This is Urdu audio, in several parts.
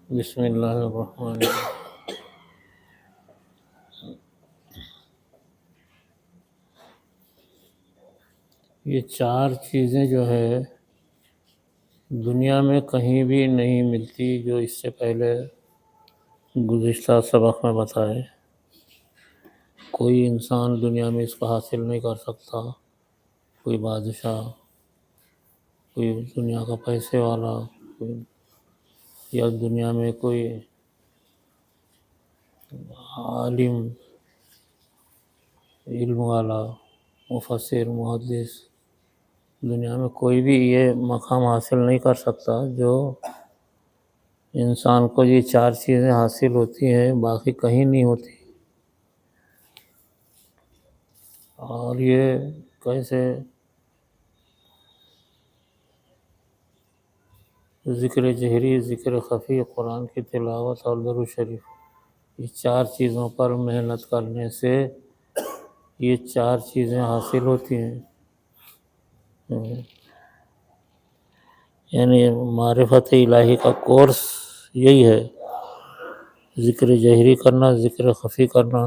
بسم اللہ الرحمن الرحیم۔ یہ چار چیزیں جو ہے دنیا میں کہیں بھی نہیں ملتی، جو اس سے پہلے گزشتہ سبق میں بتائے۔ کوئی انسان دنیا میں اس کو حاصل نہیں کر سکتا، کوئی بادشاہ، کوئی دنیا کا پیسے والا، کوئی یا دنیا میں کوئی عالم، علم والا، مفسر، محدث، دنیا میں کوئی بھی یہ مقام حاصل نہیں کر سکتا جو انسان کو یہ چار چیزیں حاصل ہوتی ہیں، باقی کہیں نہیں ہوتی۔ اور یہ کیسے؟ ذکر جہری، ذکر خفی، قرآن کی تلاوت اور درود شریف، یہ چار چیزوں پر محنت کرنے سے یہ چار چیزیں حاصل ہوتی ہیں۔ یعنی معرفت الہی کا کورس یہی ہے، ذکر جہری کرنا، ذکر خفی کرنا،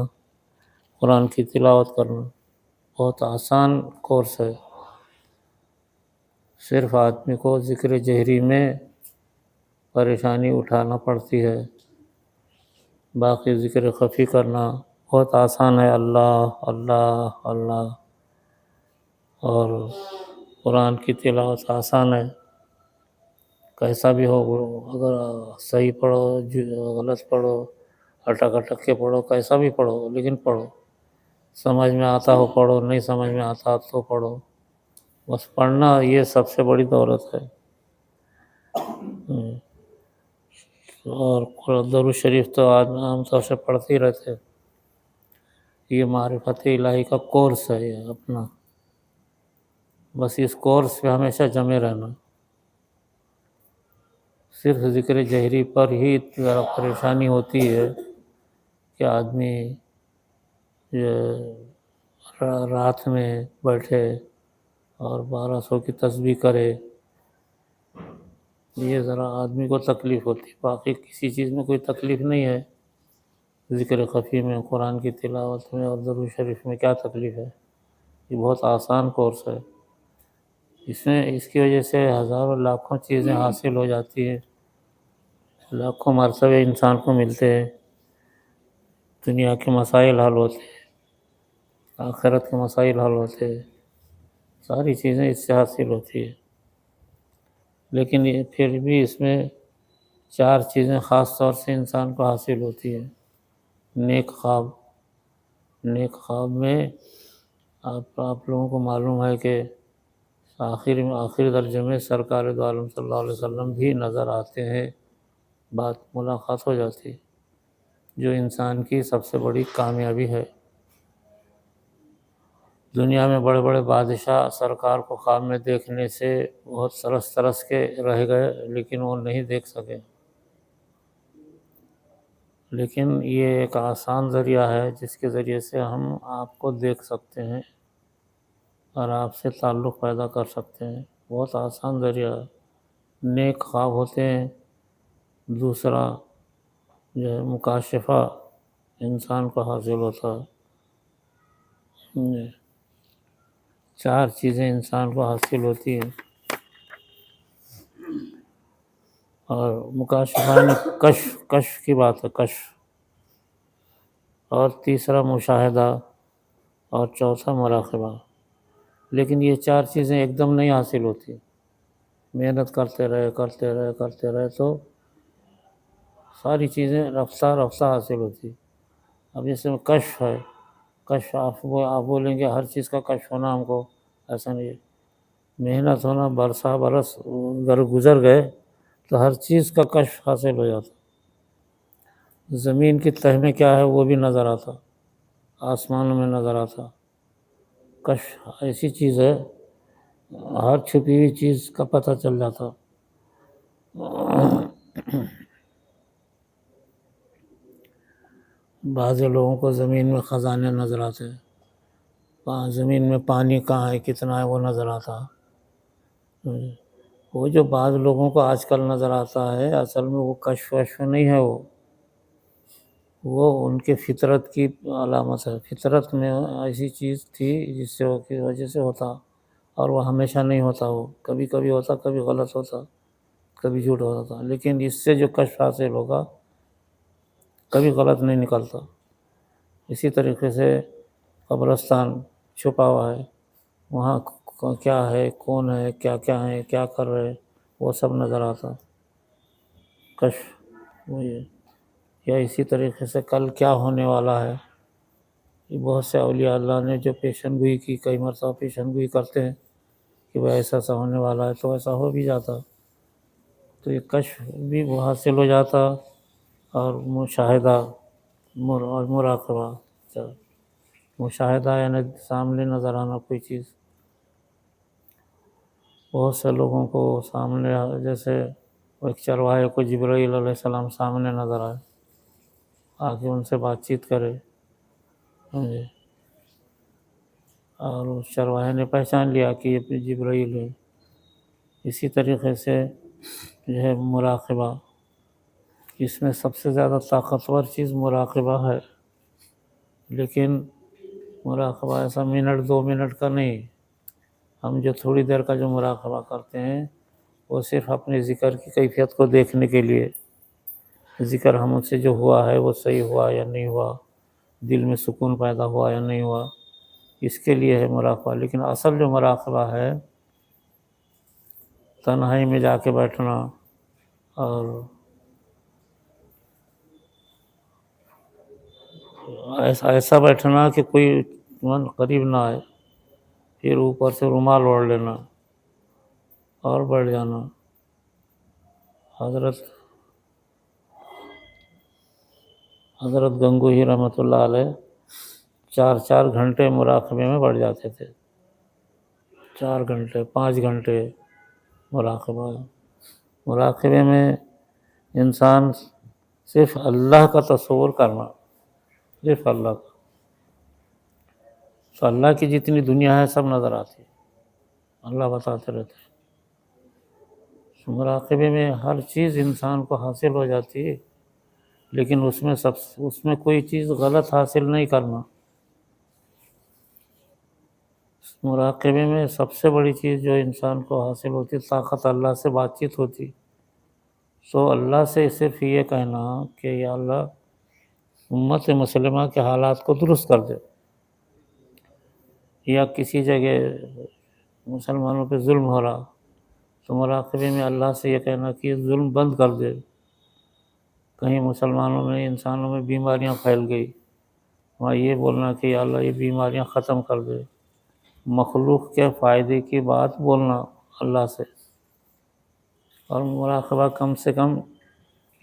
قرآن کی تلاوت کرنا۔ بہت آسان کورس ہے، صرف آدمی کو ذکر جہری میں پریشانی اٹھانا پڑتی ہے، باقی ذکر خفی کرنا بہت آسان ہے۔ اللہ اللہ اللہ، اور قرآن کی تلاوت آسان ہے، کیسا بھی ہو، اگر صحیح پڑھو، غلط پڑھو، اٹک اٹک کے پڑھو، کیسا بھی پڑھو لیکن پڑھو، سمجھ میں آتا ہو پڑھو، نہیں سمجھ میں آتا تو پڑھو، بس پڑھنا یہ سب سے بڑی دولت ہے۔ اور درود شریف تو عام طور سے پڑھتے ہی رہتے، یہ معرفت الہی کا کورس ہے یہ اپنا، بس اس کورس پہ ہمیشہ جمے رہنا۔ صرف ذکر جہری پر ہی ذرا پریشانی ہوتی ہے کہ آدمی رات میں بیٹھے اور 1200 کی تسبیح کرے، یہ ذرا آدمی کو تکلیف ہوتی، باقی کسی چیز میں کوئی تکلیف نہیں ہے۔ ذکر خفی میں، قرآن کی تلاوت میں اور درود شریف میں کیا تکلیف ہے؟ یہ بہت آسان کورس ہے، اس کی وجہ سے ہزاروں لاکھوں چیزیں حاصل ہو جاتی ہیں، لاکھوں مرتبے انسان کو ملتے ہیں، دنیا کے مسائل حل ہوتے ہیں، آخرت کے مسائل حل ہوتے ہیں، ساری چیزیں اس سے حاصل ہوتی ہیں۔ لیکن یہ پھر بھی اس میں چار چیزیں خاص طور سے انسان کو حاصل ہوتی ہیں۔ نیک خواب، نیک خواب میں آپ لوگوں کو معلوم ہے کہ آخر درجے میں سرکار دو عالم صلی اللہ علیہ وسلم بھی نظر آتے ہیں، بات ملاقات ہو جاتی، جو انسان کی سب سے بڑی کامیابی ہے۔ دنیا میں بڑے بڑے بادشاہ سرکار کو خواب میں دیکھنے سے بہت ترس ترس کے رہ گئے، لیکن وہ نہیں دیکھ سکے۔ لیکن یہ ایک آسان ذریعہ ہے جس کے ذریعے سے ہم آپ کو دیکھ سکتے ہیں اور آپ سے تعلق پیدا کر سکتے ہیں، بہت آسان ذریعہ ہے۔ نیک خواب ہوتے ہیں، دوسرا جو ہے مکاشفہ انسان کو حاصل ہوتا ہے، چار چیزیں انسان کو حاصل ہوتی ہیں، اور مکاشفہ نے کشف کی بات ہے، کشف، اور تیسرا مشاہدہ، اور چوتھا مراقبہ۔ لیکن یہ چار چیزیں ایک دم نہیں حاصل ہوتی، محنت کرتے رہے تو ساری چیزیں رفتہ رفتہ حاصل ہوتی۔ اب جیسے کشف ہے، کشف آپ بولیں گے ہر چیز کا کشف ہونا ہم کو، ایسا نہیں ہے، محنت ہونا، برسہ برس اگر گزر گئے تو ہر چیز کا کشف حاصل ہو جاتا۔ زمین کی تہ میں کیا ہے وہ بھی نظر آتا، آسمانوں میں نظر آتا۔ کشف ایسی چیز ہے، ہر چھپی ہوئی چیز کا پتہ چل جاتا۔ بعض لوگوں کو زمین میں خزانے نظر آتے ہیں، زمین میں پانی کہاں ہے، کتنا ہے، وہ نظر آتا۔ وہ جو بعض لوگوں کو آج کل نظر آتا ہے، اصل میں وہ کشف وشف نہیں ہے، وہ ان کے فطرت کی علامت ہے۔ فطرت میں ایسی چیز تھی جس سے کی وجہ سے ہوتا، اور وہ ہمیشہ نہیں ہوتا، وہ کبھی کبھی ہوتا، کبھی غلط ہوتا، کبھی جھوٹ ہوتا تھا، لیکن اس سے جو کشف حاصل ہوگا کبھی غلط نہیں نکلتا۔ اسی طریقے سے قبرستان چھپا ہوا ہے، وہاں کیا ہے، کون ہے، کیا کیا ہے، کیا کر رہے، وہ سب نظر آتا کشف وہ یہ۔ یا اسی طریقے سے کل کیا ہونے والا ہے، یہ بہت سے اولیاء اللہ نے جو پیشن گوئی کی، کئی مرتبہ پیشن گوئی کرتے ہیں کہ وہ ایسا ایسا ہونے والا ہے، تو ایسا ہو بھی جاتا، تو یہ کشف بھی وہ حاصل ہو جاتا، اور مشاہدہ اور مراقبہ، مشاہدہ یعنی سامنے نظر آنا کوئی چیز۔ بہت سے لوگوں کو سامنے، جیسے ایک چرواہے کو جبرائیل علیہ السلام سامنے نظر آئے، آ کے ان سے بات چیت کرے، سمجھے، اور اس چرواہے نے پہچان لیا کہ یہ جبرائیل ہے۔ اسی طریقے سے جو ہے مراقبہ، اس میں سب سے زیادہ طاقتور چیز مراقبہ ہے، لیکن مراقبہ ایسا منٹ دو منٹ کا نہیں۔ ہم جو تھوڑی دیر کا جو مراقبہ کرتے ہیں وہ صرف اپنے ذکر کی کیفیت کو دیکھنے کے لیے، ذکر ہم سے جو ہوا ہے وہ صحیح ہوا یا نہیں ہوا، دل میں سکون پیدا ہوا یا نہیں ہوا، اس کے لیے ہے مراقبہ۔ لیکن اصل جو مراقبہ ہے، تنہائی میں جا کے بیٹھنا، اور ایسا بیٹھنا کہ کوئی من قریب نہ آئے، پھر اوپر سے رومال اوڑھ لینا اور بیٹھ جانا۔ حضرت گنگوہی رحمۃ اللہ علیہ 4 گھنٹے مراقبے میں بیٹھ جاتے تھے، 4 گھنٹے، 5 گھنٹے مراقبے میں انسان صرف اللہ کا تصور کرنا، صرف اللہ کا، تو اللہ کی جتنی دنیا ہے سب نظر آتی ہے، اللہ بتاتے رہتے ہیں۔ مراقبے میں ہر چیز انسان کو حاصل ہو جاتی ہے، لیکن اس میں کوئی چیز غلط حاصل نہیں کرنا۔ مراقبے میں سب سے بڑی چیز جو انسان کو حاصل ہوتی، طاقت، اللہ سے بات چیت ہوتی، تو اللہ سے صرف یہ کہنا کہ یا اللہ امت مسلمہ کے حالات کو درست کر دے، یا کسی جگہ مسلمانوں پہ ظلم ہو رہا، تو مراقبے میں اللہ سے یہ کہنا کہ یہ ظلم بند کر دے، کہیں مسلمانوں میں، انسانوں میں بیماریاں پھیل گئی، وہاں یہ بولنا کہ یا اللہ یہ بیماریاں ختم کر دے، مخلوق کے فائدے کی بات بولنا اللہ سے۔ اور مراقبہ کم سے کم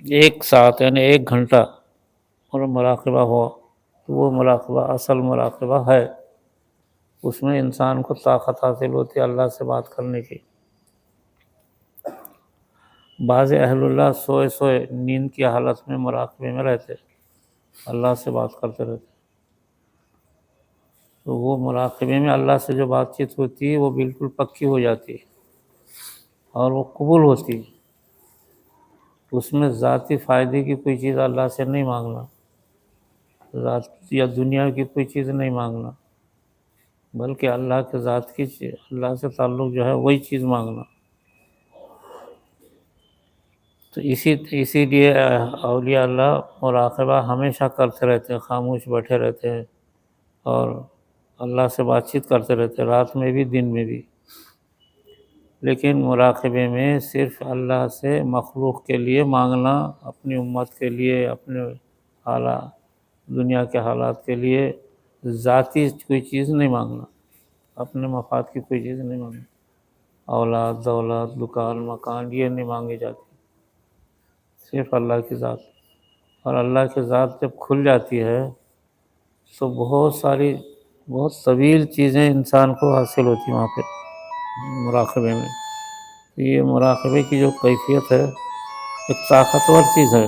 1 ساعت یعنی 1 گھنٹہ اور مراقبہ ہوا، تو وہ مراقبہ اصل مراقبہ ہے، اس میں انسان کو طاقت حاصل ہوتی ہے اللہ سے بات کرنے کی۔ بعض اہل اللہ سوئے سوئے نیند کی حالت میں مراقبے میں رہتے، اللہ سے بات کرتے رہتے، تو وہ مراقبے میں اللہ سے جو بات چیت ہوتی ہے وہ بالکل پکی ہو جاتی ہے اور وہ قبول ہوتی ہے۔ اس میں ذاتی فائدے کی کوئی چیز اللہ سے نہیں مانگنا، ذات یا دنیا کی کوئی چیز نہیں مانگنا، بلکہ اللہ کے ذات کی چیز، اللہ سے تعلق جو ہے وہی چیز مانگنا۔ تو اسی لیے اولیاء اللہ مراقبہ ہمیشہ کرتے رہتے ہیں، خاموش بیٹھے رہتے ہیں اور اللہ سے بات چیت کرتے رہتے ہیں، رات میں بھی دن میں بھی۔ لیکن مراقبے میں صرف اللہ سے مخلوق کے لیے مانگنا، اپنی امت کے لیے، اپنے حالات، دنیا کے حالات کے لیے ذاتی کوئی چیز نہیں مانگنا، اپنے مفاد کی کوئی چیز نہیں مانگنا، اولاد، دولت، دکان، مکان، یہ نہیں مانگی جاتی، صرف اللہ کی ذات۔ اور اللہ کی ذات جب کھل جاتی ہے تو بہت طویل چیزیں انسان کو حاصل ہوتی ہیں وہاں پہ مراقبے میں۔ یہ مراقبے کی جو کیفیت ہے ایک طاقتور چیز ہے۔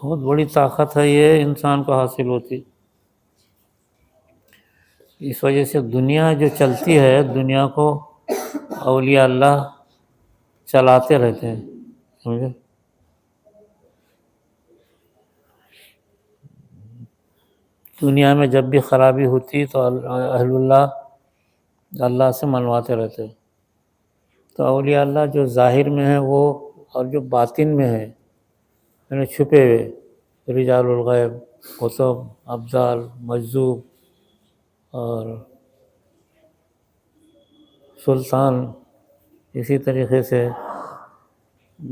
بہت بڑی طاقت ہے یہ انسان کو حاصل ہوتی. اس وجہ سے دنیا جو چلتی ہے دنیا کو اولیاء اللہ چلاتے رہتے ہیں. سمجھے؟ دنیا میں جب بھی خرابی ہوتی تو اہل اللہ سے منواتے رہتے. تو اولیاء اللہ جو ظاہر میں ہے وہ اور جو باطن میں ہے یعنی چھپے ہوئے رجال الغیب قطب ابدال مجذوب اور سلطان، اسی طریقے سے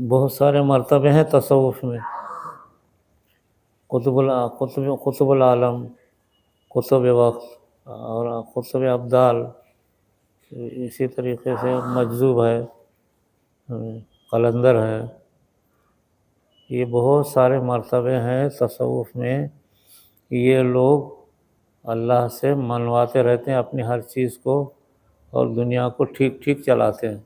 بہت سارے مرتبے ہیں تصوف میں. قطب العالم، قطب وقت اور قطب ابدال، اسی طریقے سے مجذوب ہے، قلندر ہے. یہ بہت سارے مرتبے ہیں تصوف میں. یہ لوگ اللہ سے منواتے رہتے ہیں اپنی ہر چیز کو اور دنیا کو ٹھیک ٹھیک چلاتے ہیں.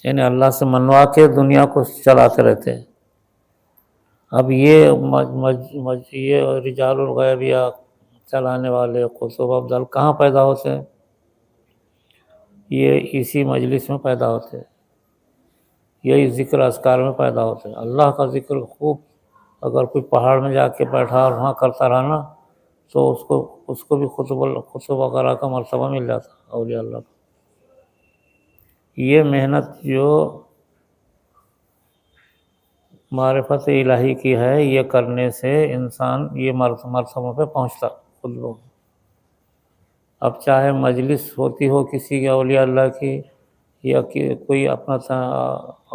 یعنی اللہ سے منوا کے دنیا کو چلاتے رہتے ہیں. اب یہ رجال الغیب یا چلانے والے قطب ابدال کہاں پیدا ہوتے ہیں؟ یہ اسی مجلس میں پیدا ہوتے ہیں، یہی ذکر اذکار میں پیدا ہوتے ہیں. اللہ کا ذکر خوب اگر کوئی پہاڑ میں جا کے بیٹھا اور وہاں کرتا رہا نا تو اس کو بھی قطب وغیرہ کا مرتبہ مل جاتا اولیاء اللہ کا. یہ محنت جو معرفت الہی کی ہے یہ کرنے سے انسان یہ مرتبوں پہ پہنچتا خود لوگ. اب چاہے مجلس ہوتی ہو کسی کے اولیاء اللہ کی یا کوئی اپنا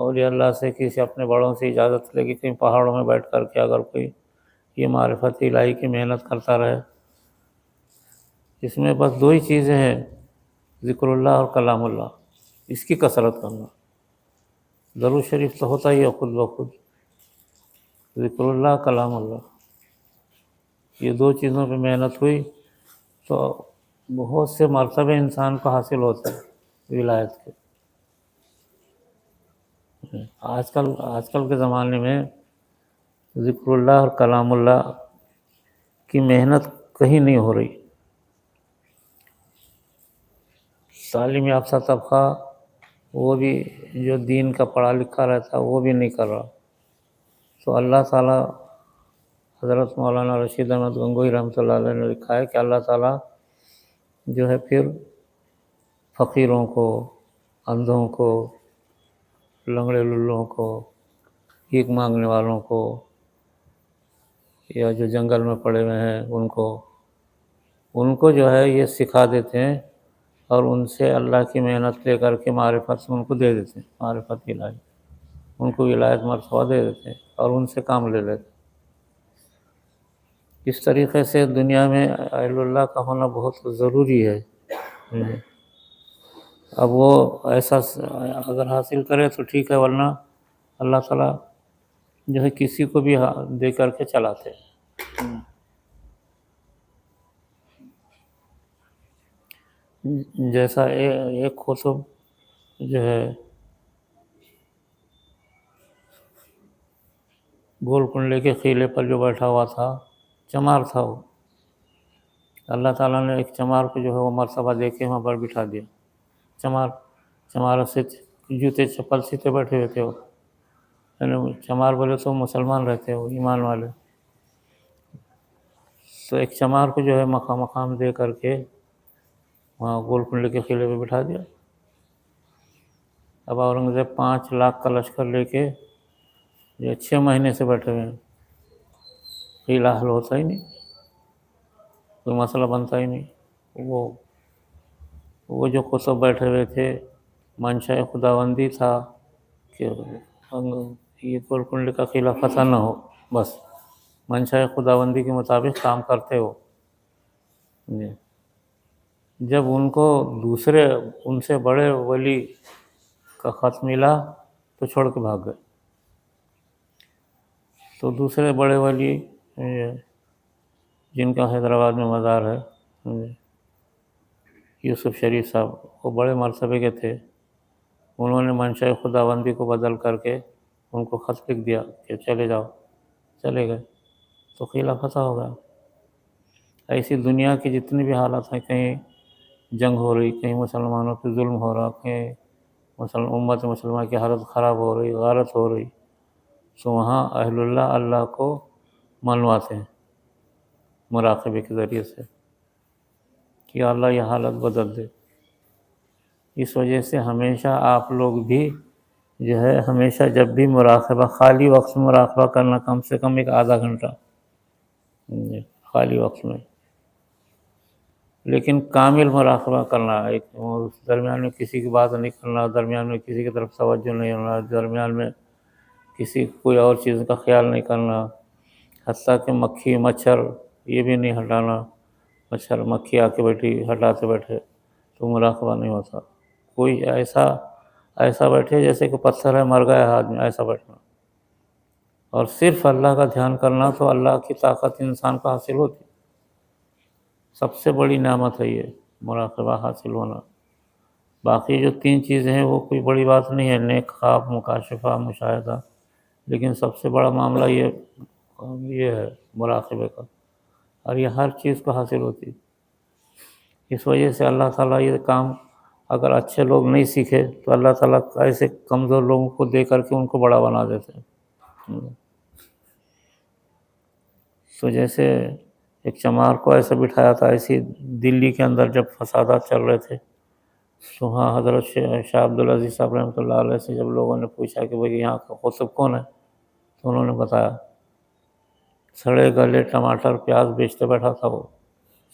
اولیاء اللہ سے کسی اپنے بڑوں سے اجازت لے کہ کہیں پہاڑوں میں بیٹھ کر کے اگر کوئی یہ معرفت الہی کی محنت کرتا رہے. اس میں بس دو ہی چیزیں ہیں، ذکر اللہ اور کلام اللہ. اس کی کثرت کرنا. درود شریف تو ہوتا ہی ہے خود بخود، ذکر اللہ کلام اللہ، یہ دو چیزوں پہ محنت ہوئی تو بہت سے مرتبے انسان کو حاصل ہوتے ہیں ولایت کے. آج کل کے زمانے میں ذکر اللہ اور کلام اللہ کی محنت کہیں نہیں ہو رہی. تعلیم یافتہ طبقہ وہ بھی جو دین کا پڑھا لکھا رہتا وہ بھی نہیں کر رہا. تو اللہ تعالیٰ حضرت مولانا رشید احمد گنگوئی رحمۃ اللہ علیہ نے لکھا ہے کہ اللہ تعالیٰ جو ہے پھر فقیروں کو، اندھوں کو، لنگڑے للوں کو، بھیک مانگنے والوں کو یا جو جنگل میں پڑے ہوئے ہیں ان کو جو ہے یہ سکھا دیتے ہیں اور ان سے اللہ کی محنت لے کر کے معرفت ان کو دے دیتے ہیں، معرفت الہی ان کو ولایت مرتبہ دے دیتے ہیں اور ان سے کام لے لیتے ہیں. اس طریقے سے دنیا میں اہل اللہ کا ہونا بہت ضروری ہے. اب وہ ایسا اگر حاصل کرے تو ٹھیک ہے، ورنہ اللہ تعالیٰ جو ہے کسی کو بھی دے کر کے چلاتے ہیں. جیسا ایک قطب جو ہے گول کنڈے کے قلعے پر جو بیٹھا ہوا تھا، چمار تھا وہ. اللہ تعالیٰ نے ایک چمار کو جو ہے وہ مرتبہ دے کے وہاں پر بٹھا دیا. چمار سے جوتے چپل سیتے بیٹھے ہوئے تھے وہ. یعنی چمار بولے تو مسلمان رہتے وہ ایمان والے. تو ایک چمار کو جو ہے مقام دے کر کے وہاں گول کنڈے کے قلعے پہ بٹھا دیا. اب اورنگزیب 5 لاکھ کا لشکر لے کے یہ 6 مہینے سے بیٹھے ہوئے ہیں، قلعہ حل ہوتا ہی نہیں، کوئی مسئلہ بنتا ہی نہیں. وہ جو قطب بیٹھے ہوئے تھے منشاء خداوندی تھا کہ یہ گول کنڈے کا قلعہ فتح نہ ہو، بس منشاء خداوندی کے مطابق کام کرتے ہو. جب ان کو دوسرے ان سے بڑے ولی کا خط ملا تو چھوڑ کے بھاگ گئے. تو دوسرے بڑے ولی جن کا حیدرآباد میں مزار ہے، یوسف شریف صاحب، وہ بڑے مرتبے کے تھے. انہوں نے منشاء خداوندی کو بدل کر کے ان کو خط لکھ دیا کہ چلے جاؤ، چلے گئے تو قلعہ فتح ہو گیا۔ ایسی دنیا کی جتنی بھی حالت ہیں، کہیں جنگ ہو رہی، کہیں مسلمانوں پہ ظلم ہو رہا، کہیں امت مسلمہ کی حالت خراب ہو رہی، غارت ہو رہی، تو وہاں اہل اللہ اللہ کو منواتے ہیں مراقبے کے ذریعے سے کہ اللہ یہ حالت بدل دے۔ اس وجہ سے ہمیشہ آپ لوگ بھی جو ہے ہمیشہ جب بھی مراقبہ، خالی وقت میں مراقبہ کرنا، کم سے کم ایک آدھا گھنٹہ خالی وقت میں، لیکن کامل مراقبہ کرنا، ایک درمیان میں کسی کی بات نہیں کرنا، درمیان میں کسی کی طرف توجہ نہیں ہونا، درمیان میں کسی کوئی اور چیز کا خیال نہیں کرنا، حتیٰ کہ مکھی مچھر یہ بھی نہیں ہٹانا، مچھر مکھی آ کے بیٹھی ہٹاتے بیٹھے تو مراقبہ نہیں ہوتا۔ کوئی ایسا بیٹھے جیسے کہ پتھر ہے، مر گیا ہے آدمی، ایسا بیٹھنا، اور صرف اللہ کا دھیان کرنا، تو اللہ کی طاقت انسان کو حاصل ہوتی۔ سب سے بڑی نعمت ہے یہ مراقبہ حاصل ہونا۔ باقی جو 3 چیزیں ہیں وہ کوئی بڑی بات نہیں ہے، نیک خواب، مکاشفہ، مشاہدہ، لیکن سب سے بڑا معاملہ یہ ہے مراقبے کا، اور یہ ہر چیز کو حاصل ہوتی۔ اس وجہ سے اللہ تعالیٰ یہ کام اگر اچھے لوگ نہیں سیکھے تو اللہ تعالیٰ ایسے کمزور لوگوں کو دے کر کے ان کو بڑا بنا دیتے ہیں۔ تو جیسے ایک چمار کو ایسے بٹھایا تھا، ایسی دلی کے اندر جب فسادات چل رہے تھے، تو وہاں حضرت شاہ عبدالعزیز صاحب رحمۃ اللہ علیہ سے جب لوگوں نے پوچھا کہ بھئی یہاں کا قطب کون ہے، تو انہوں نے بتایا سڑے گلے ٹماٹر پیاز بیچتے بیٹھا تھا وہ،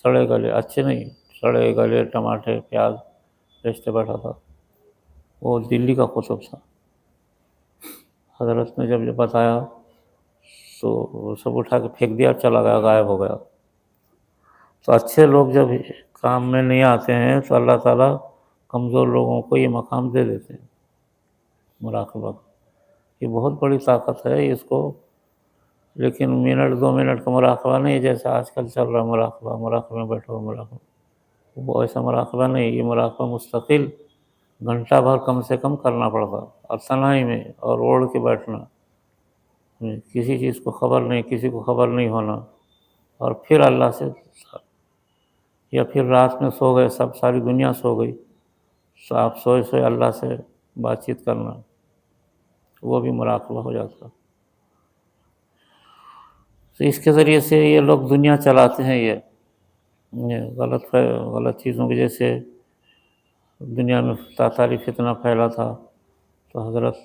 سڑے گلے، اچھے نہیں، سڑے گلے ٹماٹر پیاز بیچتے بیٹھا تھا، وہ دلی کا قطب تھا۔ حضرت نے جب بتایا تو وہ سب اٹھا کے پھینک دیا، چلا گیا، غائب ہو گیا۔ تو اچھے لوگ جب کام میں نہیں آتے ہیں تو اللہ تعالیٰ کمزور لوگوں کو یہ مقام دے دیتے ہیں مراقبہ۔ یہ بہت بڑی طاقت ہے اس کو، لیکن منٹ 2 منٹ کا مراقبہ نہیں، جیسے آج کل چل رہا مراقبہ میں بیٹھو مراقبہ، وہ ایسا مراقبہ نہیں، یہ مراقبہ مستقل گھنٹہ بھر کم سے کم کرنا پڑتا، اور تنہائی میں، اور اوڑھ کے بیٹھنا، کسی چیز کو خبر نہیں، کسی کو خبر نہیں ہونا، اور پھر اللہ سے، یا پھر رات میں سو گئے، ساری دنیا سو گئی، تو آپ سوئے اللہ سے بات چیت کرنا، وہ بھی مراقبہ ہو جاتا۔ تو اس کے ذریعے سے یہ لوگ دنیا چلاتے ہیں، یہ غلط چیزوں کی، جیسے دنیا میں تاتاری فتنہ پھیلا تھا، تو حضرت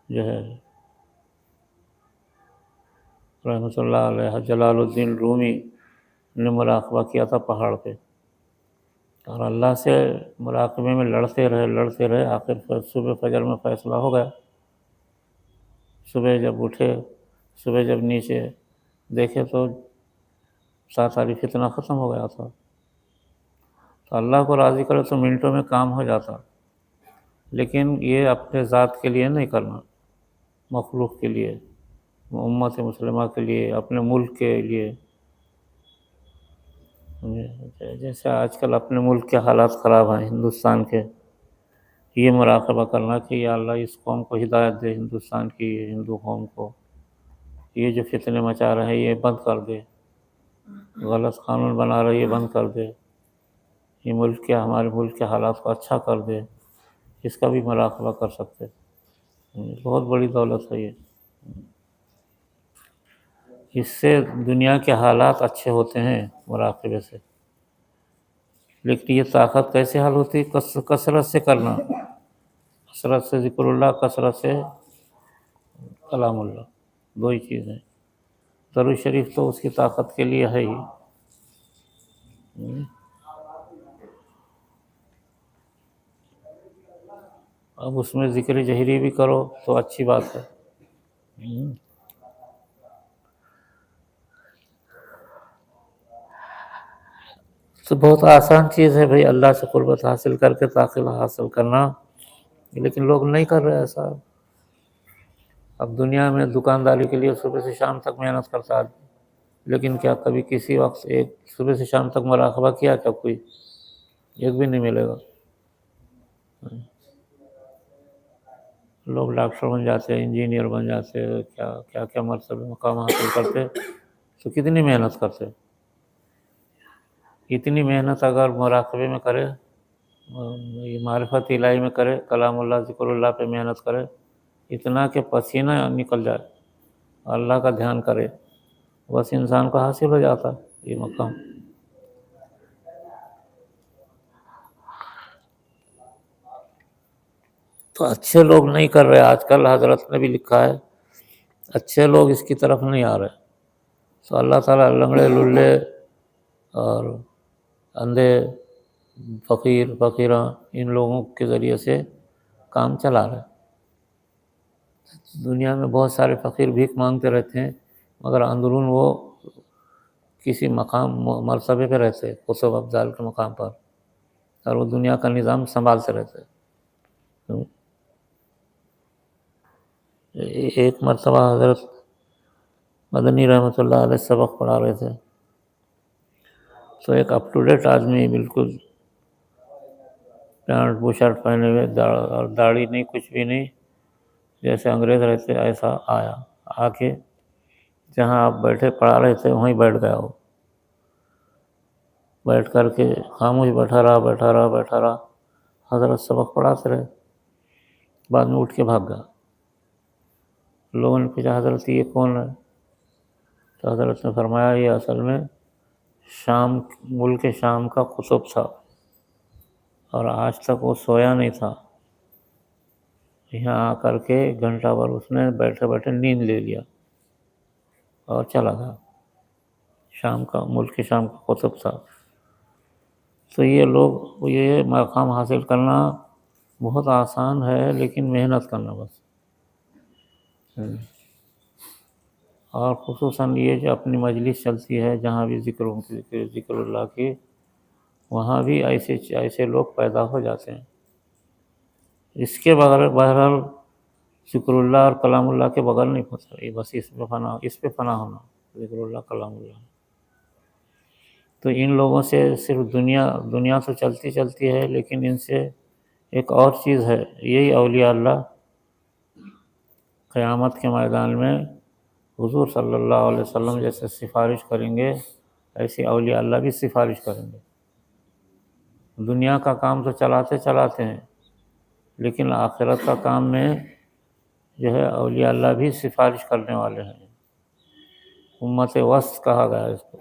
جو ہے رحمۃ اللہ علیہ جلال الدین رومی نے مراقبہ کیا تھا پہاڑ پہ، اور اللہ سے مراقبے میں لڑتے رہے، آخر صبح فجر میں فیصلہ ہو گیا۔ صبح جب اٹھے، صبح جب نیچے دیکھے تو تاتاری فتنہ ختم ہو گیا تھا۔ تو اللہ کو راضی کرے تو منٹوں میں کام ہو جاتا، لیکن یہ اپنے ذات کے لیے نہیں کرنا، مخلوق کے لیے، امت مسلمہ کے لیے، اپنے ملک کے لیے۔ جیسے آج کل اپنے ملک کے حالات خراب ہیں ہندوستان کے، یہ مراقبہ کرنا کہ یا اللہ اس قوم کو ہدایت دے، ہندوستان کی ہندو قوم کو، یہ جو فتنے مچا رہے ہیں یہ بند کر دے، غلط قانون بنا رہے یہ بند کر دے، یہ ہمارے ملک کے حالات کو اچھا کر دے، اس کا بھی مراقبہ کر سکتے۔ بہت بڑی دولت ہے یہ، اس سے دنیا کے حالات اچھے ہوتے ہیں مراقبے سے۔ لیکن یہ طاقت کیسے حل ہوتی؟ کثرت سے کرنا، کثرت سے ذکر اللہ، کثرت سے کلام اللہ، 2 ہی چیزیں۔ درود شریف تو اس کی طاقت کے لیے ہے ہی۔ اب اس میں ذکر جہری بھی کرو تو اچھی بات ہے۔ تو بہت آسان چیز ہے بھائی اللہ سے قربت حاصل کر کے داخلہ حاصل کرنا، لیکن لوگ نہیں کر رہے ایسا۔ اب دنیا میں دکانداری کے لیے صبح سے شام تک محنت کرتا ہے، لیکن کیا کبھی کسی وقت ایک صبح سے شام تک مراقبہ کیا؟ کیا کوئی ایک بھی نہیں ملے گا۔ لوگ ڈاکٹر بن جاتے ہیں، انجینئر بن جاتے ہیں، کیا کیا کیا مرتبہ مقام حاصل کرتے، تو کتنی محنت کرتے. اتنی محنت اگر مراقبے میں کرے، یہ معرفت الہی میں کرے، کلام اللہ ذکر اللہ پہ محنت کرے، اتنا کہ پسینہ نکل جائے، اللہ کا دھیان کرے، بس انسان کو حاصل ہو جاتا یہ مقام. تو اچھے لوگ نہیں کر رہے. آج کل حضرت نے بھی لکھا ہے اچھے لوگ اس کی طرف نہیں آ رہے. تو اللہ تعالیٰ لنگڑے للے اور اندھے فقیراں ان لوگوں کے ذریعے سے کام چلا رہے. دنیا میں بہت سارے فقیر بھیک مانگتے رہتے ہیں، مگر اندرون وہ کسی مقام مرتبے پہ رہتے، قطب افضال کے مقام پر، اور وہ دنیا کا نظام سنبھالتے رہتے. ایک مرتبہ حضرت مدنی رحمۃ اللہ علیہ سبق پڑھا رہے تھے، تو ایک اپ ٹو ڈیٹ آدمی، بالکل پینٹ بوشرٹ پہنے ہوئے اور داڑھی نہیں، کچھ بھی نہیں، جیسے انگریز رہتے ایسا آیا. آ کے جہاں آپ بیٹھے پڑھا رہے تھے وہیں بیٹھ گیا. وہ بیٹھ کر کے خاموش بیٹھا رہا. حضرت سبق پڑھاتے رہے، بعد میں اٹھ کے بھاگ گیا. لوگوں نے پوچھا حضرت یہ کون ہے؟ تو حضرت نے فرمایا یہ اصل میں ملک شام کا قطب تھا، اور آج تک وہ سویا نہیں تھا. یہاں آ کر کے گھنٹہ بھر اس نے بیٹھے بیٹھے نیند لے لیا اور چلا گیا. ملک شام کا قطب تھا. تو یہ لوگ، یہ مقام حاصل کرنا بہت آسان ہے، لیکن محنت کرنا بس. اور خصوصاً یہ جو اپنی مجلس چلتی ہے، جہاں بھی ذکر اللہ کی، وہاں بھی ایسے لوگ پیدا ہو جاتے ہیں. اس کے بہرحال ذکر اللہ اور کلام اللہ کے بغیر نہیں پہنچا. یہ بس اس پہ فنا ہونا، ذکر اللہ کلام اللہ. تو ان لوگوں سے صرف دنیا تو چلتی ہے، لیکن ان سے ایک اور چیز ہے. یہی اولیاء اللہ قیامت کے میدان میں حضور صلی اللہ علیہ وسلم جیسے سفارش کریں گے، ایسے اولیاء اللہ بھی سفارش کریں گے. دنیا کا کام تو چلاتے ہیں، لیکن آخرت کا کام میں جو ہے اولیاء اللہ بھی سفارش کرنے والے ہیں. امت وسط کہا گیا ہے اس کو.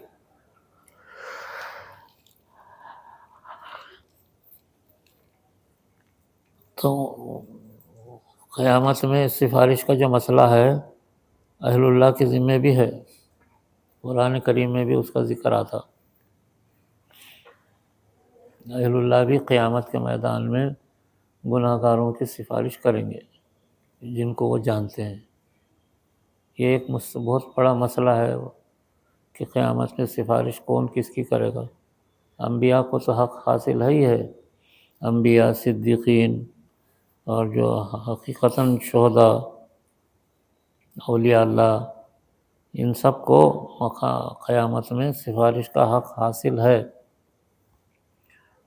تو قیامت میں سفارش کا جو مسئلہ ہے اہل اللہ کے ذمہ بھی ہے. قرآن کریم میں بھی اس کا ذکر آتا. اہل اللہ بھی قیامت کے میدان میں گناہ گاروں کی سفارش کریں گے جن کو وہ جانتے ہیں. یہ ایک بہت بڑا مسئلہ ہے کہ قیامت میں سفارش کون کس کی کرے گا. انبیاء کو تو حق حاصل ہی ہے. انبیاء، صدیقین، اور جو حقیقتاً شہداء، اولیاء اللہ، ان سب کو قیامت میں سفارش کا حق حاصل ہے.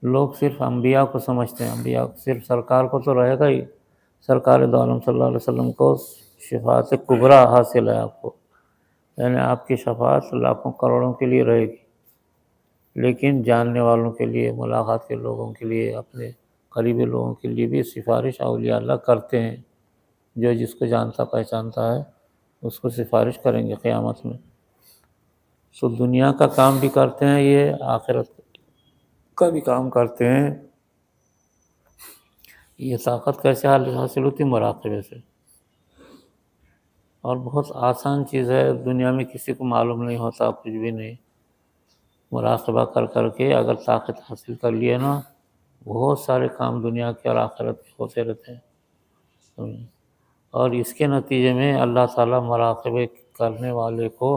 لوگ صرف انبیاء کو سمجھتے ہیں. انبیاء صرف سرکار کو تو رہے گا ہی، سرکار دو عالم صلی اللہ علیہ وسلم کو شفاعت کبریٰ حاصل ہے آپ کو، یعنی آپ کی شفاعت لاکھوں کروڑوں کے لیے رہے گی. لیکن جاننے والوں کے لیے، ملاقات کے لوگوں کے لیے، اپنے قریبی لوگوں کے لیے بھی سفارش اولیاء اللہ کرتے ہیں. جو جس کو جانتا پہچانتا ہے اس کو سفارش کریں گے قیامت میں. سو دنیا کا کام بھی کرتے ہیں، یہ آخرت کا بھی کام کرتے ہیں. یہ طاقت کیسے حاصل ہوتی؟ مراقبے سے. اور بہت آسان چیز ہے، دنیا میں کسی کو معلوم نہیں ہوتا، کچھ بھی نہیں. مراقبہ کر کے اگر طاقت حاصل کر لیے نا، بہت سارے کام دنیا کے اور آخرت کے ہوتے رہتے ہیں. اور اس کے نتیجے میں اللہ تعالیٰ مراقبے کرنے والے کو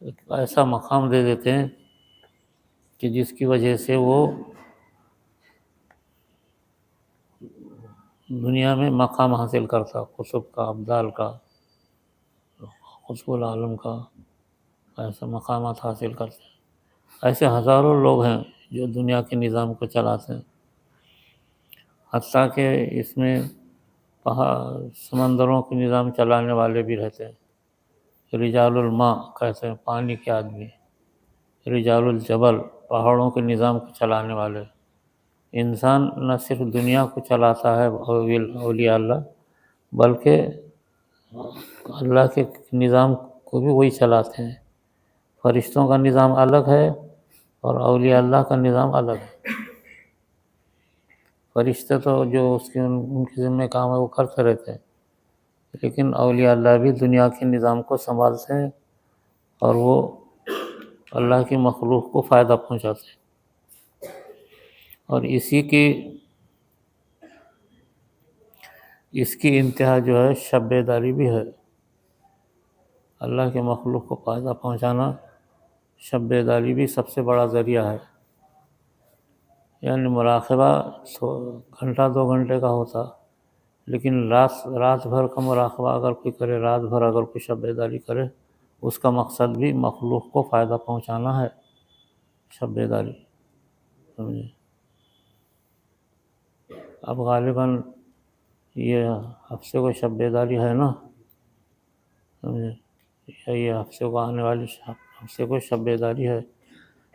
ایک ایسا مقام دے دیتے ہیں کہ جس کی وجہ سے وہ دنیا میں مقام حاصل کرتا، قطب کا، ابدال کا، قطب العالم کا، ایسا مقامات حاصل کرتے ہیں. ایسے ہزاروں لوگ ہیں جو دنیا کے نظام کو چلاتے ہیں. حتیٰ کہ اس میں سمندروں کے نظام چلانے والے بھی رہتے ہیں، رجال الماء کہتے ہیں پانی کے آدمی، رجال الجبل پہاڑوں کے نظام کو چلانے والے۔ انسان نہ صرف دنیا کو چلاتا ہے اولیاء اللہ، بلکہ اللہ کے نظام کو بھی وہی چلاتے ہیں۔ فرشتوں کا نظام الگ ہے اور اولیاء اللہ کا نظام الگ ہے۔ فرشتے تو جو ان کے ذمہ کام ہے وہ کرتے رہتے ہیں، لیکن اولیاء اللہ بھی دنیا کے نظام کو سنبھالتے ہیں اور وہ اللہ کی مخلوق کو فائدہ پہنچاتے ہیں۔ اور اس کی انتہا جو ہے شب بیداری بھی ہے۔ اللہ کے مخلوق کو فائدہ پہنچانا شب بیداری بھی سب سے بڑا ذریعہ ہے۔ یعنی مراقبہ گھنٹہ 2 گھنٹے کا ہوتا، لیکن رات بھر کا مراقبہ اگر کوئی کرے، رات بھر اگر کوئی شب بیداری کرے، اس کا مقصد بھی مخلوق کو فائدہ پہنچانا ہے۔ شب بیداری سمجھے؟ اب غالباً یہ ہفتے کو شب بیداری ہے نا، سمجھے؟ یہ ہفتے کو آنے والی ہفتے کو شب بیداری ہے،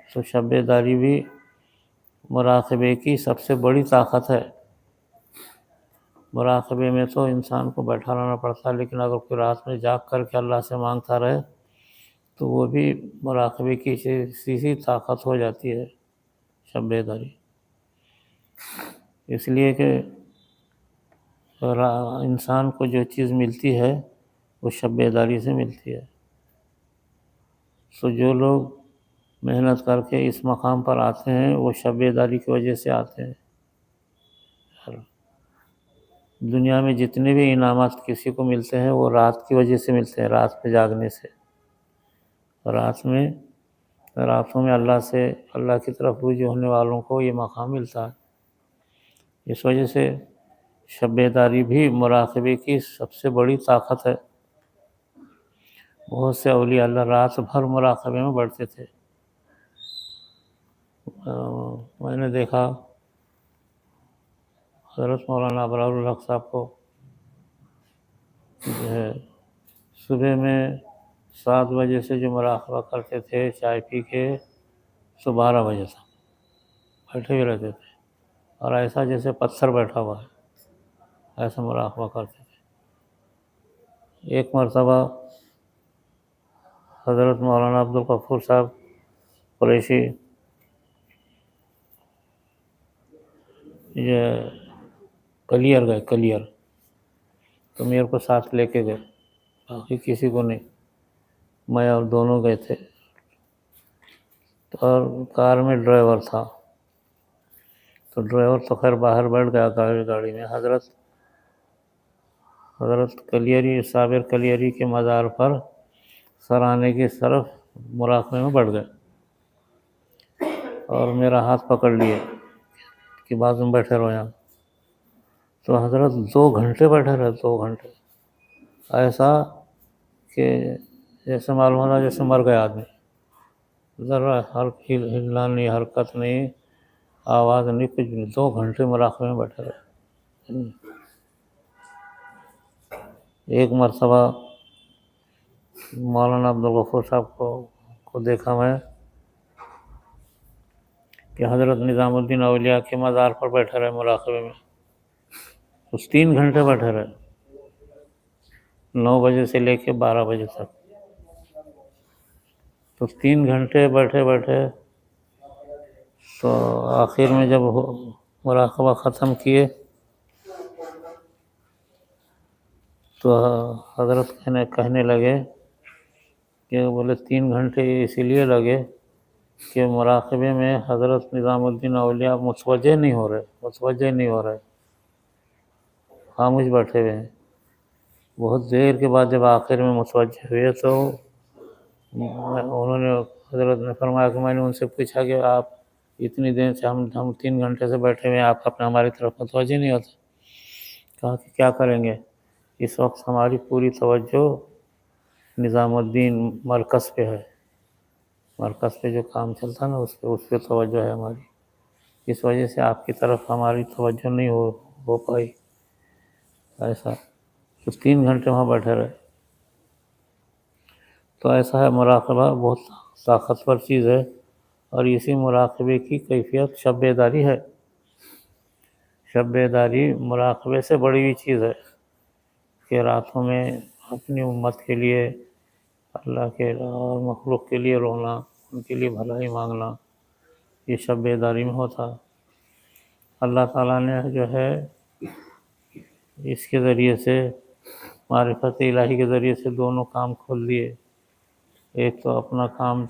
تو شب بیداری بھی مراقبے کی سب سے بڑی طاقت ہے۔ مراقبے میں تو انسان کو بیٹھا رہنا پڑتا ہے، لیکن اگر کوئی رات میں جاگ کر کے اللہ سے مانگتا رہے تو وہ بھی مراقبے کی سی طاقت ہو جاتی ہے شب بیداری۔ اس لیے کہ انسان کو جو چیز ملتی ہے وہ شب بیداری سے ملتی ہے۔ تو جو لوگ محنت کر کے اس مقام پر آتے ہیں وہ شب بیداری کی وجہ سے آتے ہیں۔ دنیا میں جتنے بھی انعامات کسی کو ملتے ہیں وہ رات کی وجہ سے ملتے ہیں، رات میں جاگنے سے۔ راتوں میں اللہ کی طرف رجوع ہونے والوں کو یہ مقام ملتا ہے۔ اس وجہ سے شب بیداری بھی مراقبے کی سب سے بڑی طاقت ہے۔ بہت سے اولیاء اللہ رات بھر مراقبے میں بیٹھتے تھے۔ میں نے دیکھا حضرت مولانا ابرار الحق صاحب کو جو ہے صبح میں 7 بجے سے جو مراقبہ کرتے تھے چائے پی کے، تو 12 بجے تک بیٹھے ہوئے رہتے تھے، اور ایسا جیسے پتھر بیٹھا ہوا ہے، ایسا مراقبہ کرتے تھے۔ ایک مرتبہ حضرت مولانا عبدالغفور صاحب قریشی یہ کلیئر گئے، تو میرے کو ساتھ لے کے گئے، باقی کسی کو نہیں، میں اور دونوں گئے تھے، اور کار میں ڈرائیور تھا، تو ڈرائیور تو خیر باہر بیٹھ گیا گاڑی میں۔ حضرت کلیری صابر کلیری کے مزار پر سرانے کی طرف مراقبے میں بیٹھ گئے، اور میرا ہاتھ پکڑ لیے کہ بعد میں بیٹھے رہو یہاں۔ تو حضرت 2 گھنٹے بیٹھے رہے، 2 گھنٹے، ایسا کہ جیسے معلوم ہونا جیسے مر گیا آدمی، ذرا ہلنا نہیں، حرکت نہیں، آواز نہیں، کچھ نہیں، 2 گھنٹے مراقبے میں بیٹھے رہے۔ ایک مرتبہ مولانا عبدالغفور صاحب کو دیکھا میں کہ حضرت نظام الدین اولیاء کے مزار پر بیٹھے رہے مراقبے میں، اس 3 گھنٹے بیٹھے رہے، 9 بجے سے لے کے 12 بجے تک۔ تو 3 گھنٹے بیٹھے تو آخر میں جب مراقبہ ختم کیے تو حضرت کہنے لگے کہ بولے 3 گھنٹے اسی لیے لگے کہ مراقبے میں حضرت نظام الدین اولیاء متوجہ نہیں ہو رہے، خاموش بیٹھے ہوئے ہیں۔ بہت دیر کے بعد جب آخر میں متوجہ ہوئے تو انہوں نے حضرت نے فرمایا کہ میں نے ان سے پوچھا کہ آپ اتنی دیر سے ہم 3 گھنٹے سے بیٹھے ہوئے ہیں، آپ اپنے ہماری طرف متوجہ نہیں ہوتے؟ کہا کہ کیا کریں گے، اس وقت ہماری پوری توجہ نظام الدین مرکز پہ ہے، مرکز پہ جو کام چلتا نا اس پہ توجہ ہے ہماری، اس وجہ سے آپ کی طرف ہماری توجہ نہیں ہو پائی۔ ایسا تو 3 گھنٹے وہاں بیٹھے رہے. تو ایسا ہے مراقبہ بہت طاقتور چیز ہے، اور اسی مراقبے کی کیفیت شب بیداری ہے. شب بیداری مراقبے سے بڑی ہوئی چیز ہے کہ راتوں میں اپنی امت کے لیے، اللہ کے اور مخلوق کے لیے رونا، ان کے لیے بھلائی مانگنا، یہ شب بیداری میں ہوتا. اللہ تعالیٰ نے جو ہے اس کے ذریعے سے، معرفت الہی کے ذریعے سے دونوں کام کھول دیے. ایک تو اپنا کام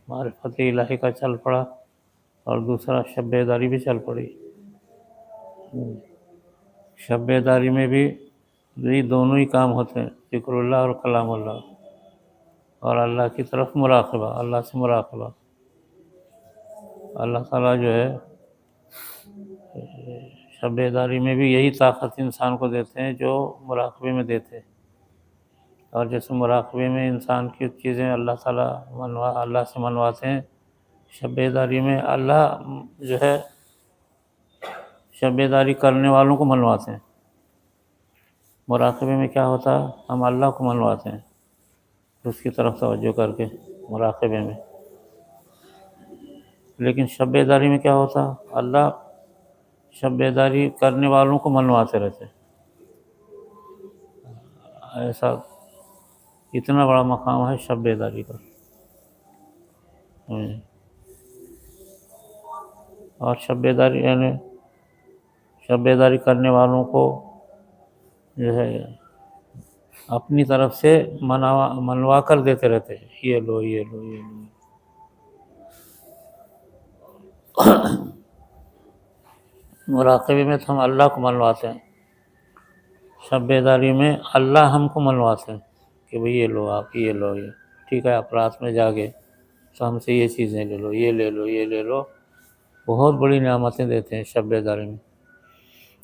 معرفت الہی کا چل پڑا، اور دوسرا شب بیداری بھی چل پڑی. شب بیداری میں بھی یہ دونوں ہی کام ہوتے ہیں، ذکر اللہ اور کلام اللہ، اور اللہ کی طرف مراقبہ، اللہ سے مراقبہ. اللہ تعالیٰ جو ہے شب بیداری میں بھی یہی طاقت انسان کو دیتے ہیں جو مراقبے میں دیتے. اور جیسے مراقبے میں انسان کی چیزیں اللہ تعالیٰ اللہ سے منواتے ہیں، شب بیداری میں اللہ جو ہے شب بیداری کرنے والوں کو منواتے ہیں. مراقبے میں کیا ہوتا ہے؟ ہم اللہ کو منواتے ہیں اس کی طرف توجہ کر کے مراقبے میں. لیکن شب بیداری میں کیا ہوتا؟ اللہ شب بیداری کرنے والوں کو منواتے رہتے. ایسا اتنا بڑا مقام ہے شب بیداری کا. اور شب بیداری یعنی شب بیداری کرنے والوں کو جو ہے اپنی طرف سے منوا کر دیتے رہتے ہیں، یہ لو یہ لو یہ لو. مراقبے میں تو ہم اللہ کو منواتے ہیں، شب بیداری میں اللہ ہم کو منواتے ہیں کہ بھئی یہ لو، آپ یہ لو، یہ ٹھیک ہے. آپ رات میں جاگے تو ہم سے یہ چیزیں لے لو، یہ لے لو، یہ لے لو. بہت بڑی نعمتیں دیتے ہیں شب بیداری میں.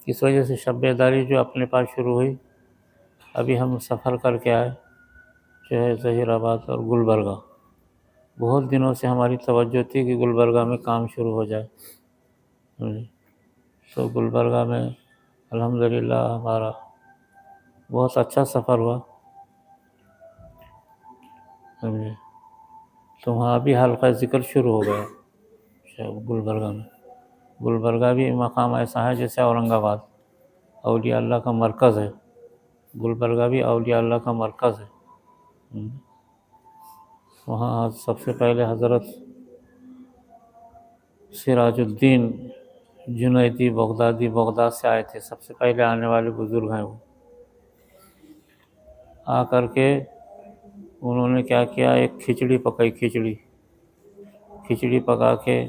اس وجہ سے شب بیداری جو اپنے پاس شروع ہوئی، ابھی ہم سفر کر کے آئے جو ہے ظہیر آباد اور گلبرگہ. بہت دنوں سے ہماری توجہ تھی کہ گلبرگہ میں کام شروع ہو جائے. تو گلبرگہ میں الحمدللہ ہمارا بہت اچھا سفر ہوا. تو وہاں بھی حلقہ ذکر شروع ہو گیا گلبرگہ میں. گلبرگہ بھی مقام ایسا ہے جیسے اورنگ آباد اولیاء اللہ کا مرکز ہے. گلبرگہ بھی اولیاء اللہ کا مرکز ہے. وہاں سب سے پہلے حضرت سراج الدین جنیدی بغدادی بغداد سے آئے تھے. سب سے پہلے آنے والے بزرگ ہیں وہ. آ کر کے انہوں نے کیا کیا، ایک کھچڑی پکائی. کھچڑی پکا کے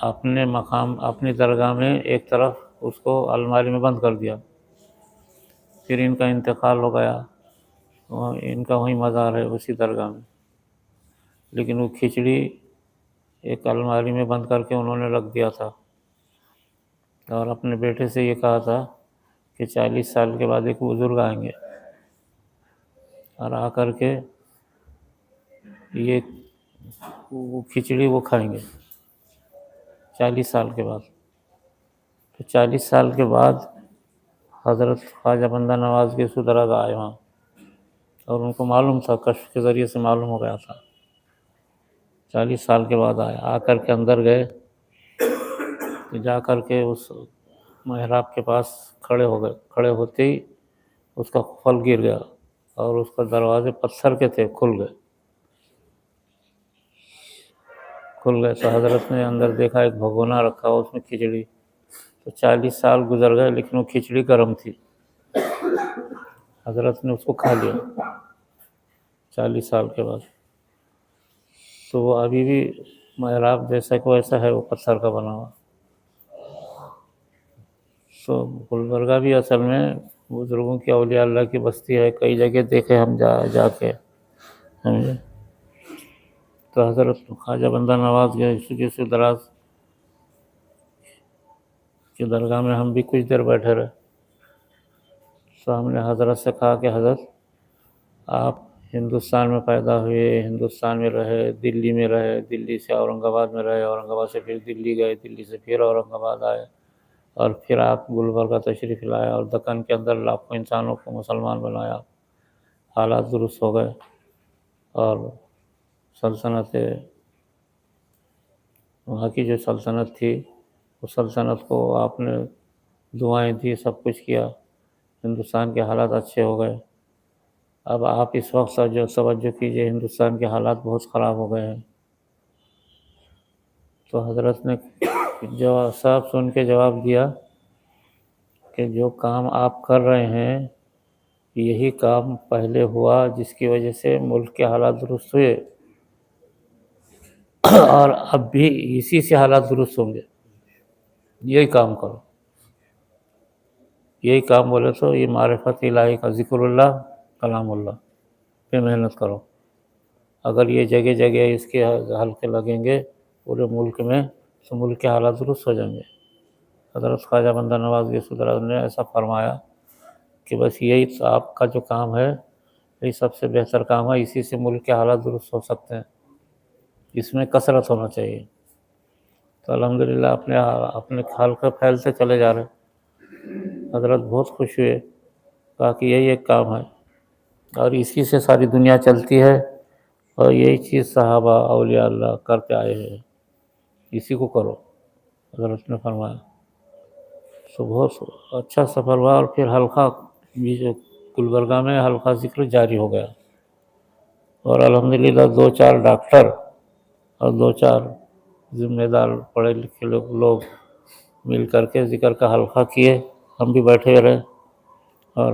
اپنے مقام اپنی درگاہ میں ایک طرف اس کو الماری میں بند کر دیا. پھر ان کا انتقال ہو گیا، ان کا وہیں مزار ہے اسی درگاہ میں. لیکن وہ کھچڑی ایک الماری میں بند کر کے انہوں نے رکھ دیا تھا، اور اپنے بیٹے سے یہ کہا تھا کہ 40 سال کے بعد ایک بزرگ آئیں گے اور آ کر کے یہ وہ کھچڑی وہ کھائیں گے 40 سال کے بعد. تو 40 سال کے بعد حضرت خواجہ بندہ نواز کے سدرا آئے وہاں، اور ان کو معلوم تھا، کشف کے ذریعے سے معلوم ہو گیا تھا. 40 سال کے بعد آئے. آ کر کے اندر گئے تو جا کر کے اس محراب کے پاس کھڑے ہو گئے. کھڑے ہوتے ہی اس کا قفل گر گیا، اور اس کا دروازے پتھر کے تھے، کھل گئے. تو حضرت نے اندر دیکھا ایک بھگونا رکھا ہوا، اس میں کھچڑی. تو 40 سال گزر گئے لیکن وہ کھچڑی گرم تھی. حضرت نے اس کو کھا لیا 40 سال کے بعد. تو وہ ابھی بھی محراب جیسا کہ ویسا ہے، وہ پتھر کا بنا ہوا. تو گلبرگہ بھی اصل میں بزرگوں کی اولیاء اللہ کی بستی ہے. کئی جگہ دیکھے ہم جا کے سمجھے. تو حضرت خواجہ بندہ نواز گئے جیسے دراز کی درگاہ میں. ہم بھی کچھ دیر بیٹھے رہے. تو ہم نے حضرت سے کہا کہ حضرت آپ ہندوستان میں پیدا ہوئے، ہندوستان میں رہے، دلی میں رہے، دلی سے اورنگ آباد میں رہے، اورنگ آباد سے پھر دلی گئے، دلی سے پھر اورنگ آباد آئے، اور پھر آپ گلبرگہ تشریف لائے اور دکن کے اندر لاکھوں انسانوں کو مسلمان بنایا، حالات درست ہو گئے، اور سلطنت وہاں کی جو سلطنت تھی اس سلطنت کو آپ نے دعائیں دی، سب کچھ کیا، ہندوستان کے حالات اچھے ہو گئے۔ اب آپ اس وقت جو توجہ کیجئے، ہندوستان کے حالات بہت خراب ہو گئے ہیں۔ تو حضرت نے جواب صاحب سن کے جواب دیا کہ جو کام آپ کر رہے ہیں یہی کام پہلے ہوا جس کی وجہ سے ملک کے حالات درست ہوئے، اور اب بھی اسی سے حالات درست ہوں گے، یہی کام کرو، یہی کام بولے تو یہ معرفت الہی کا ذکر اللہ، کلام اللہ پہ محنت کرو۔ اگر یہ جگہ جگہ اس کے حلقے لگیں گے پورے ملک میں تو ملک کے حالات درست ہو جائیں گے۔ حضرت خواجہ بندہ نواز غوث الدولہ نے ایسا فرمایا کہ بس یہی آپ کا جو کام ہے یہی سب سے بہتر کام ہے، اسی سے ملک کے حالات درست ہو سکتے ہیں، اس میں کثرت ہونا چاہیے۔ تو الحمدللہ اپنے حلقے پھیلتے چلے جا رہے۔ حضرت بہت خوش ہوئے، کہا کہ یہی ایک کام ہے اور اسی سے ساری دنیا چلتی ہے، اور یہی چیز صحابہ اولیاء اللہ کرتے آئے ہیں، اسی کو کرو، حضرت نے فرمایا۔ تو بہت اچھا سفر ہوا، اور پھر حلقہ بھی جو گلبرگہ میں حلقہ ذکر جاری ہو گیا، اور الحمدللہ 2-4 ڈاکٹر اور 2-4 ذمہ دار پڑھے لکھے لوگ مل کر کے ذکر کا حلقہ کیے، ہم بھی بیٹھے رہے، اور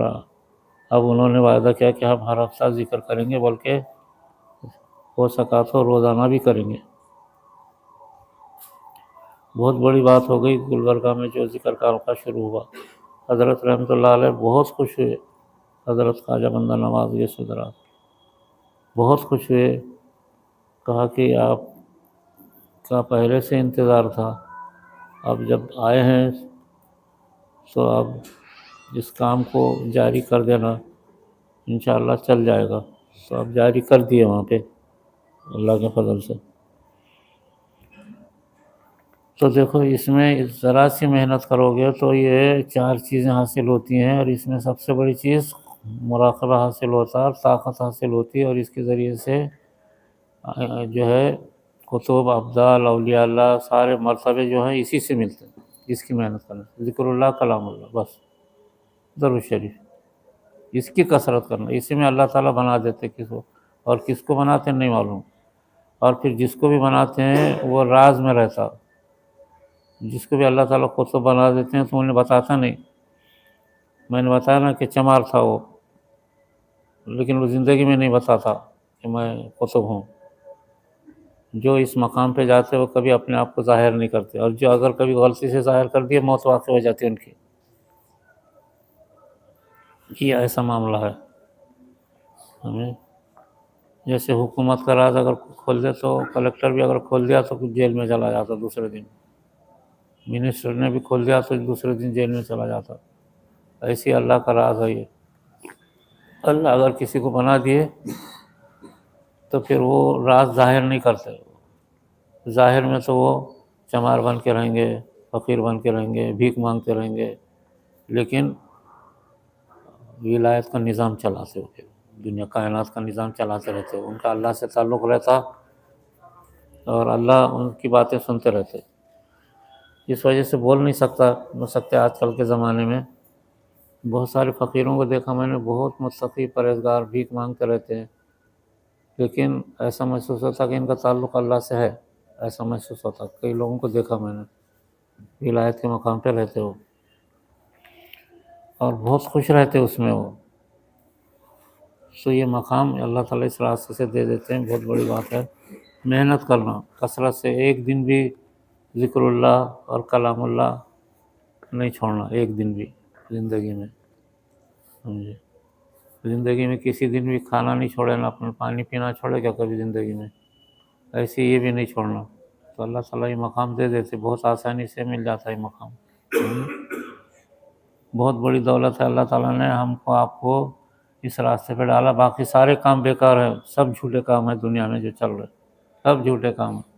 اب انہوں نے وعدہ کیا کہ ہم ہر ہفتہ ذکر کریں گے، بلکہ ہو سکا تو روزانہ بھی کریں گے۔ بہت بڑی بات ہو گئی گلبرگہ میں جو ذکر کا حلقہ شروع ہوا۔ حضرت رحمۃ اللہ علیہ بہت خوش ہوئے، حضرت خواجہ بندہ نواز غوث الدولہ بہت خوش ہوئے، کہا کہ آپ کا پہلے سے انتظار تھا، اب جب آئے ہیں تو اب اس کام کو جاری کر دینا، انشاءاللہ چل جائے گا۔ تو اب جاری کر دیے وہاں پہ اللہ کے فضل سے۔ تو دیکھو اس میں ذرا سی محنت کرو گے تو یہ 4 چیزیں حاصل ہوتی ہیں، اور اس میں سب سے بڑی چیز مراقبہ حاصل ہوتا ہے، اور طاقت حاصل ہوتی ہے، اور اس کے ذریعے سے جو ہے کتب، ابدال، اولیاء اللہ سارے مرتبے جو ہیں اسی سے ملتے ہیں، اس کی محنت کرنا، ذکر اللہ، کلام اللہ، بس درود شریف، اس کی کثرت کرنا، اسی میں اللہ تعالیٰ بنا دیتے کس کو، اور کس کو بناتے ہیں نہیں معلوم، اور پھر جس کو بھی بناتے ہیں وہ راز میں رہتا، جس کو بھی اللہ تعالیٰ قطب بنا دیتے ہیں تو انہیں بتاتا نہیں۔ میں نے بتایا نا کہ چمار تھا وہ، لیکن وہ زندگی میں نہیں بتاتا کہ میں قطب ہوں۔ جو اس مقام پہ جاتے وہ کبھی اپنے آپ کو ظاہر نہیں کرتے، اور جو اگر کبھی غلطی سے ظاہر کر دیے موت واقع ہو جاتی ہے ان کی۔ یہ ایسا معاملہ ہے۔ ہمیں جیسے حکومت کا راز اگر کھول دے تو کلکٹر بھی اگر کھول دیا تو جیل میں چلا جاتا دوسرے دن، منسٹر نے بھی کھول دیا تو دوسرے دن جیل میں چلا جاتا۔ ایسی اللہ کا راز ہے یہ۔ اللہ اگر کسی کو بنا دیے تو پھر وہ راز ظاہر نہیں کرتے، ظاہر میں تو وہ چمار بن کے رہیں گے، فقیر بن کے رہیں گے، بھیک مانگتے رہیں گے، لیکن ولایت کا نظام چلاتے ہوتے، دنیا کائنات کا نظام چلاتے رہتے، ان کا اللہ سے تعلق رہتا، اور اللہ ان کی باتیں سنتے رہتے۔ اس وجہ سے بول نہیں سکتے آج کل کے زمانے میں۔ بہت سارے فقیروں کو دیکھا میں نے، بہت متقی پرہیزگار، بھیک مانگتے رہتے ہیں، لیکن ایسا محسوس ہوتا کہ ان کا تعلق اللہ سے ہے، ایسا محسوس ہوتا۔ کئی لوگوں کو دیکھا میں نے ولایت کے مقام پہ رہتے ہو، اور بہت خوش رہتے اس میں وہ۔ تو یہ مقام اللہ تعالیٰ اس راستے سے دے دیتے ہیں، بہت بڑی بات ہے۔ محنت کرنا کثرت سے، ایک دن بھی ذکر اللہ اور کلام اللہ نہیں چھوڑنا، ایک دن بھی زندگی میں، سمجھے، زندگی میں کسی دن بھی کھانا نہیں چھوڑے، نہ اپنا پانی پینا چھوڑے کیا کبھی زندگی میں، ایسے یہ بھی نہیں چھوڑنا۔ تو اللہ تعالیٰ یہ مقام دے دیتے، بہت آسانی سے مل جاتا ہے یہ مقام۔ بہت بڑی دولت ہے، اللہ تعالیٰ نے ہم کو آپ کو اس راستے پہ ڈالا، باقی سارے کام بیکار ہیں، سب جھوٹے کام ہیں دنیا میں جو چل رہے، سب جھوٹے کام ہیں۔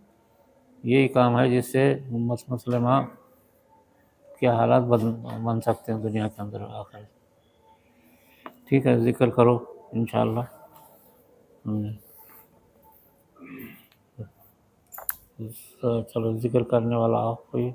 یہی کام ہے جس سے امت مسلمہ کیا حالات بن سکتے ہیں دنیا کے اندر آخر. ٹھیک ہے، ذکر کرو انشاءاللہ. چلو ذکر کرنے والا آپ کوئی.